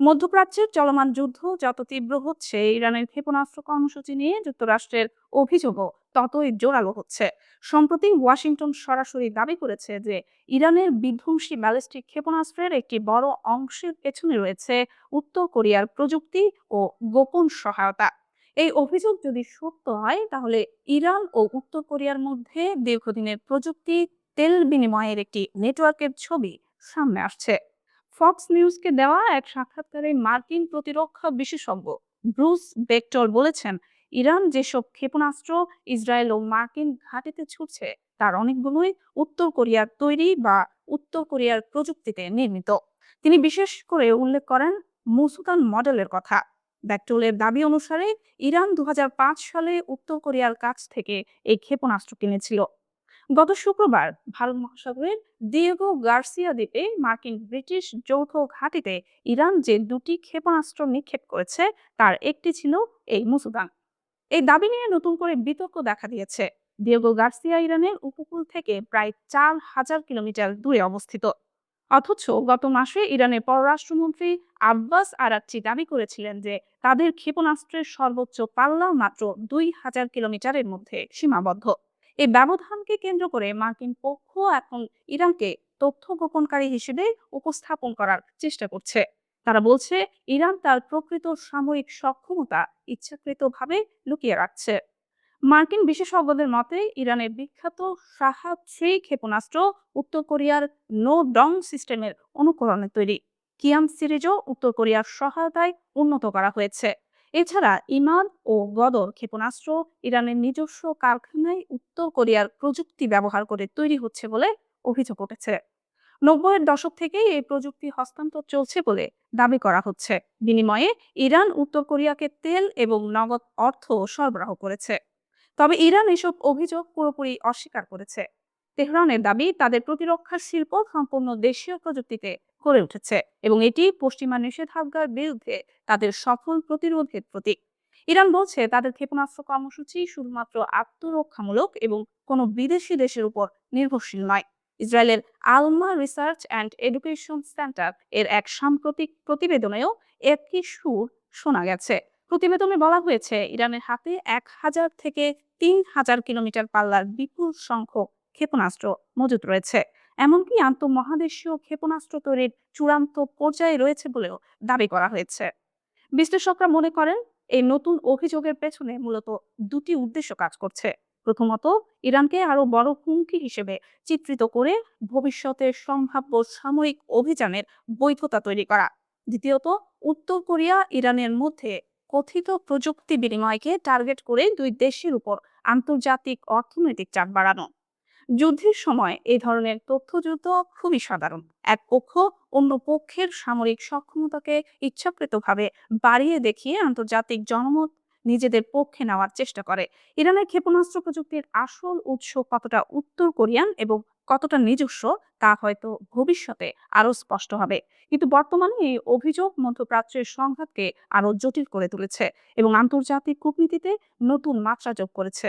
মধ্যপ্রাচ্যের চলমান যুদ্ধ যত তীব্র হচ্ছে, ইরানের ক্ষেপণাস্ত্র কর্মসূচি নিয়ে যুক্তরাষ্ট্রের অভিযোগও ততই জোরালো হচ্ছে। সম্প্রতি ওয়াশিংটন সরাসরি দাবি করেছে যে ইরানের বিধ্বংসী ব্যালিস্টিক ক্ষেপণাস্ত্রের একটি বড় অংশের পেছনে রয়েছে উত্তর কোরিয়ার প্রযুক্তি ও গোপন সহায়তা। এই অভিযোগ যদি সত্য হয়, তাহলে ইরান ও উত্তর কোরিয়ার মধ্যে দীর্ঘদিনের প্রযুক্তি তেল বিনিময়ের একটি নেটওয়ার্কের ছবি সামনে আসছে। ফক্স নিউজকে দেওয়া এক সাক্ষাৎকারে মার্কিন প্রতিরক্ষা বিশেষজ্ঞ ব্রুস বেক্টর বলেছেন, ইরান যেসব ক্ষেপণাস্ত্র ইসরায়েল ও মার্কিন ঘাঁটিতে ছুটছে তার অনেকগুলোই উত্তর কোরিয়ার তৈরি বা উত্তর কোরিয়ার প্রযুক্তিতে নির্মিত। তিনি বিশেষ করে উল্লেখ করেন মুসুতান মডেলের কথা। বেক্টরের দাবি অনুসারে ইরান 2005 সালে উত্তর কোরিয়ার কাছ থেকে এই ক্ষেপণাস্ত্র কিনেছিল। গত শুক্রবার ভারত মহাসাগরের দিয়েগো গার্সিয়া দ্বীপে মার্কিন ব্রিটিশ যৌথ ঘাঁটিতে ইরান যে দুটি ক্ষেপণাস্ত্র নিক্ষেপ করেছে তার একটি ছিল এই মুসুদান। এই দাবি নিয়ে নতুন করে বিতর্ক দেখা দিয়েছে। দিয়েগো গার্সিয়া ইরানের উপকূল থেকে প্রায় 4000 কিলোমিটার দূরে অবস্থিত। অথচ গত মাসে ইরানের পররাষ্ট্রমন্ত্রী আব্বাস আরাকচি দাবি করেছিলেন যে তাদের ক্ষেপণাস্ত্রের সর্বোচ্চ পাল্লা মাত্র 2000 কিলোমিটারের মধ্যে সীমাবদ্ধ। এই ব্যবধানকে কেন্দ্র করে মার্কিন পক্ষ এখন ইরানকে তথ্য গোপনকারী হিসেবে উপস্থাপন করার চেষ্টা করছে। তারা বলছে, ইরান তার প্রকৃত সামরিক সক্ষমতা ইচ্ছাকৃতভাবে লুকিয়ে রাখছে। মার্কিন বিশেষজ্ঞদের মতে, ইরানের বিখ্যাত শাহাব-3 ক্ষেপণাস্ত্র উত্তর কোরিয়ার নো ডং সিস্টেমের অনুকরণে তৈরি। কিয়াম সিরিজও উত্তর কোরিয়ার সহায়তায় উন্নত করা হয়েছে। এছাড়া ইমাদ ও গদর ক্ষেপণাস্ত্র ইরানের নিজস্ব কারখানায় উত্তর কোরিয়ার প্রযুক্তি ব্যবহার করে তৈরি হচ্ছে বলে অভিযোগ উঠেছে। 90-এর দশক থেকেই এই প্রযুক্তি হস্তান্তর চলছে বলে দাবি করা হচ্ছে। বিনিময়ে ইরান উত্তর কোরিয়াকে তেল এবং নগদ অর্থ সরবরাহ করেছে। তবে ইরান এসব অভিযোগ পুরোপুরি অস্বীকার করেছে। তেহরানের দাবি, তাদের প্রতিরক্ষা শিল্প সম্পূর্ণ দেশীয় প্রযুক্তিতে গড়ে উঠেছে এবং এটি পশ্চিমা নিষেধাজ্ঞার বিরুদ্ধে তাদের সফল প্রতিরোধের প্রতীক। ইরান বলছে, তাদের ক্ষেপণাস্ত্র কর্মসূচি শুধুমাত্র আত্মরক্ষামূলক এবং কোনো বিদেশি দেশের উপর নির্ভরশীল নয়। ইসরায়েলের আলমা রিসার্চ অ্যান্ড এডুকেশন সেন্টার এর এক সাম্প্রতিক প্রতিবেদনেও একই সুর শোনা গেছে। প্রতিবেদনে বলা হয়েছে, ইরানের হাতে 1000 থেকে 3000 কিলোমিটার পাল্লার বিপুল সংখ্যক ক্ষেপণাস্ত্র মজুত রয়েছে। এমনকি আন্তঃমহাদেশীয় ক্ষেপণাস্ত্র তৈরির চূড়ান্ত পর্যায়ে রয়েছে বলেও দাবি করা হয়েছে। বিশ্লেষকরা মনে করেন, এই নতুন অভিযোগের পেছনে মূলত দুটি উদ্দেশ্য কাজ করছে। প্রথমত, ইরানকে আরো বড় হুমকি হিসেবে চিত্রিত করে ভবিষ্যতের সম্ভাব্য সামরিক অভিযানের বৈধতা তৈরি করা। দ্বিতীয়ত, উত্তর কোরিয়া ইরানের মধ্যে কথিত প্রযুক্তি বিনিময়কে টার্গেট করে দুই দেশের উপর আন্তর্জাতিক অর্থনৈতিক চাপ বাড়ানো। যুদ্ধের সময় এই ধরনের তথ্যযুদ্ধ খুবই সাধারণ। এক পক্ষ অন্য পক্ষের সামরিক সক্ষমতাকে ইচ্ছাকৃতভাবে বাড়িয়ে দেখিয়ে আন্তর্জাতিক জনমত নিজেদের পক্ষে নেওয়ার চেষ্টা করে। ইরানের ক্ষেপণাস্ত্র প্রযুক্তির আসল উৎস কতটা উত্তর কোরিয়ান এবং কতটা নিজস্ব, তা হয়তো ভবিষ্যতে আরো স্পষ্ট হবে। কিন্তু বর্তমানে এই অভিযোগ মধ্যপ্রাচ্যের সংঘাতকে আরো জটিল করে তুলেছে এবং আন্তর্জাতিক কূটনীতিতে নতুন মাত্রা যোগ করেছে।